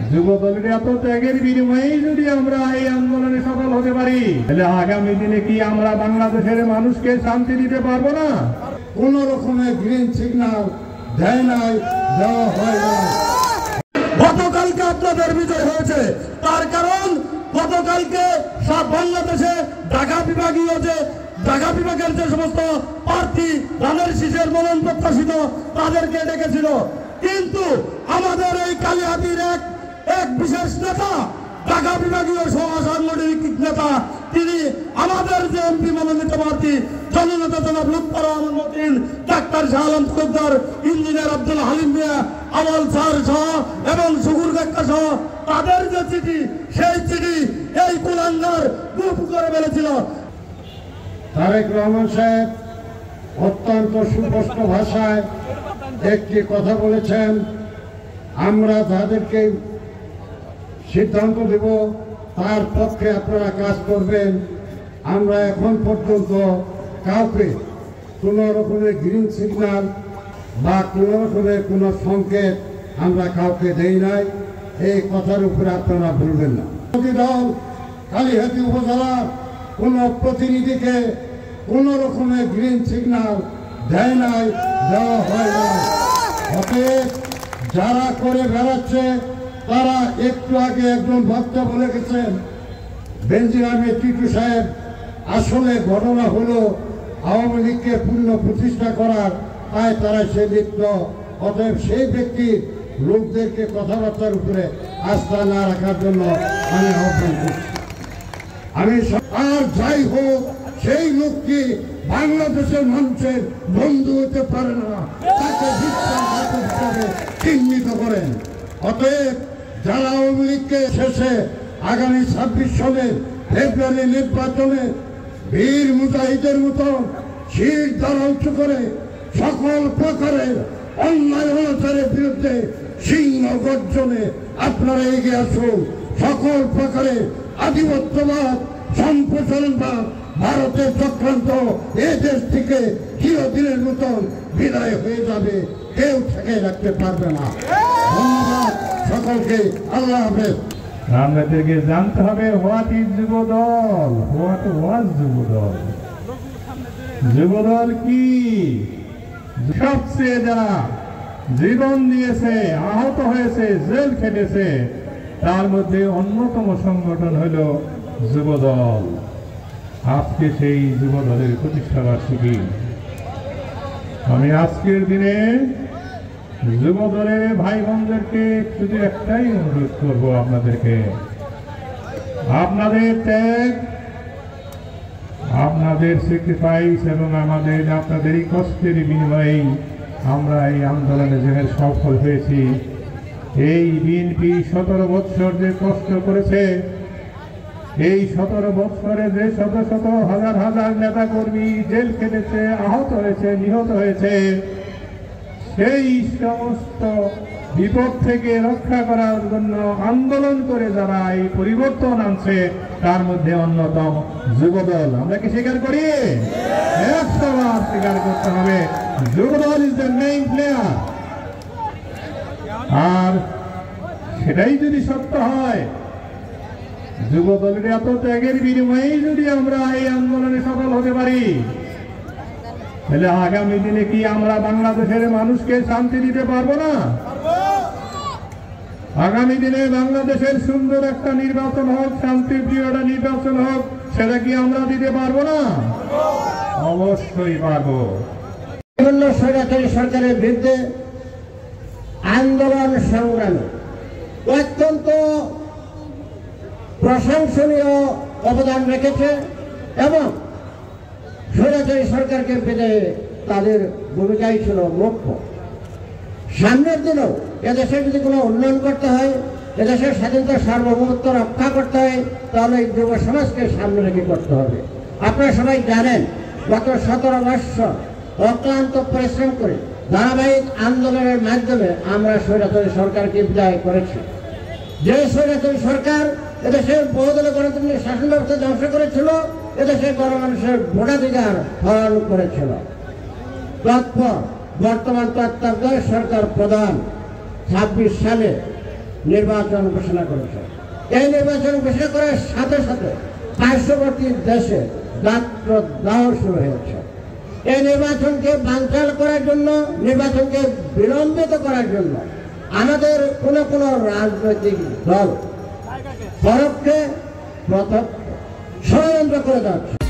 যুবদলের এত ত্যাগের বিনিময়ে যদি আমরা এই আন্দোলনে সফল হতে পারি, তাহলে আগামী দিনে কি আমরা বাংলাদেশের মানুষকে শান্তি দিতে পারবো না? কোন রকমের গ্রিন সিগন্যাল দেয় নাই, দেওয়া হয় না। গতকালকে আপনাদের বিজয় হয়েছে, তার কারণ গতকালকে সব বাংলাদেশে ঢাকা বিভাগের যে সমস্ত প্রার্থী ধানের শীষের মনোনয়ন প্রত্যাশিত তাদেরকে ডেকেছিল, কিন্তু আমাদের এই কালিহাতির এক বিশেষ নেতা, ঢাকা বিভাগীয় সাংগঠনিক নেতা, তিনি আমাদের যে এমপি মনোনীত প্রার্থী জননেতা জনাব লুৎফর রহমান মতিন, ডাক্তার শাহ আলম খোদ্দার, ইঞ্জিনিয়ার আব্দুল হালিম মিয়া, আমল স্যার সহ এবং শুকুর কাকা সহ তাদের যে চিঠি, সেই চিঠি এই কুলাঙ্গার গুপ করে ফেলেছিল। তারেক রহমান সাহেব অত্যন্ত সুস্পষ্ট ভাষায় একটি কথা বলেছেন, আমরা তাদেরকে সিদ্ধান্ত দেব, তার পক্ষে আপনারা কাজ করবেন। আমরা এখন পর্যন্ত কাউকে কোনো রকমের গ্রিন সিগন্যাল বা কোনো রকমের কোনো সংকেত আমরা কাউকে দেই নাই। এই কথার উপরে আপনারা ভুলবেন না। দল কালিহাতি উপজেলার কোন প্রতিনিধিকে কোন রকমের গ্রিন সিগন্যাল দেয় নাই, দেওয়া হয় না। অতএব যারা করে বেড়াচ্ছে, তারা একটু আগে একজন বক্তা বলে গেছেন, বেনজির আহমেদ টিটু সাহেব, আসলে ঘটনা হলো আওয়ামী লীগকে পূর্ণ প্রতিষ্ঠা করার, তাই তারা সে লিপ্ত। অতএব সেই ব্যক্তির লোকদেরকে কথাবার্তার উপরে আস্থা না রাখার জন্য আমি আহ্বান করছি। আমি আর যাই হোক, সেই লোককে বাংলাদেশের মানুষের বন্ধু হতে পারে না, তাকে হিসাবে চিহ্নিত করেন। অতএব যারা আওয়ামী লীগকে শেষে আগামী 26 সালের ফেব্রুয়ারি নির্বাচনে বীর মুজাহিদের মতো শীষ দ্বারা উঁচু করে সকল প্রকারের অন্যায় অনাচারের বিরুদ্ধে সিংহ গর্জনে আপনারা এগিয়ে আসুন। সকল প্রকারের আধিপত্যবাদ, সম্প্রসারণবাদ, ভারতের চক্রান্ত এ দেশ থেকে চিরদিনের মতন বিদায় হয়ে যাবে, কেউ ঠেকে রাখতে পারবে না। ধন্যবাদ সকলকে, আল্লাহ হাফেজ। আমাদেরকে জানতে হবে what is Jubodal, what was Jubodal. Jubodal কি? সবচেয়ে যারা জীবন দিয়েছে, আহত হয়েছে, জেল খেটেছে, তার মধ্যে অন্যতম সংগঠন হল যুবদল। আজকে সেই যুবদলের প্রতিষ্ঠা বার্ষিকী। আমি আজকের দিনে যুবদলের ভাই বোনদেরকে শুধু একটাই অনুরোধ করবো, আপনাদেরকে আপনাদের ত্যাগ, আপনাদের স্যাক্রিফাইস এবং আপনাদের এই কষ্টের বিনিময়ে আমরা এই আন্দোলনে যে সফল হয়েছি। এই বিএনপি 17 বৎসর যে কষ্ট করেছে, এই 17 বৎসরে যে শত শত হাজার হাজার নেতা কর্মী জেল খেটেছে, আহত হয়েছে, নিহত হয়েছে, সেই সমস্ত বিপদ থেকে রক্ষা করার জন্য আন্দোলন করে যারা এই পরিবর্তন আনছে, তার মধ্যে অন্যতম যুবদল। আমরা কি স্বীকার করি? 100 বার স্বীকার করতে হবে, Jubo Dal is the main player. আর সেটাই যদি সত্য হয়, যুবদলের এত ত্যাগের বিনিময়ে যদি আমরা এই আন্দোলনে সফল হতে পারি, তাহলে আগামী দিনে কি আমরা বাংলাদেশের মানুষকে শান্তি দিতে পারবো না? আগামী দিনে বাংলাদেশের সুন্দর একটা নির্বাচন হোক, শান্তিপ্রিয় একটা নির্বাচন হোক, সেটা কি আমরা দিতে পারবো না? অবশ্যই পারবো। বিভিন্ন স্বৈরাচারী সরকারের বিরুদ্ধে আন্দোলন সংগ্রামে অত্যন্ত প্রশংসনীয় অবদান রেখেছে এবং স্বৈরাচারী সরকারকে পেতে তাদের ভূমিকাই ছিল মুখ্য। সামনের দিনেও এদেশে যদি কোনো উন্নয়ন করতে হয়, এদেশের স্বাধীনতা সার্বভৌমত্ব রক্ষা করতে হয়, তাহলে এই যুব সমাজকে সামনে রেখে করতে হবে। আপনারা সবাই জানেন, গত 17 বৎসর অক্লান্ত পরিশ্রম করে ধারাবাহিক আন্দোলনের মাধ্যমে আমরা স্বৈরাচারী সরকারকে বিদায় করেছি। যে স্বৈরাচারী সরকার এদেশের বহুদলীয় গণতান্ত্রিক শাসন ব্যবস্থা ধ্বংস করেছিল, এদেশের গণমানুষের ভোটাধিকার হরণ করেছিল। তৎপর বর্তমান তত্ত্বাবধায়ক সরকার প্রধান 26 সালে নির্বাচন ঘোষণা করেছে। এই নির্বাচন ঘোষণা করার সাথে সাথে পার্শ্ববর্তী দেশে দাহ শুরু হয়েছে। এই নির্বাচনকে বানচাল করার জন্য, নির্বাচনকে বিলম্বিত করার জন্য আমাদের কোনো রাজনৈতিক দল পরোক্ষে প্রত্যক্ষ ষড়যন্ত্র করে যাচ্ছে।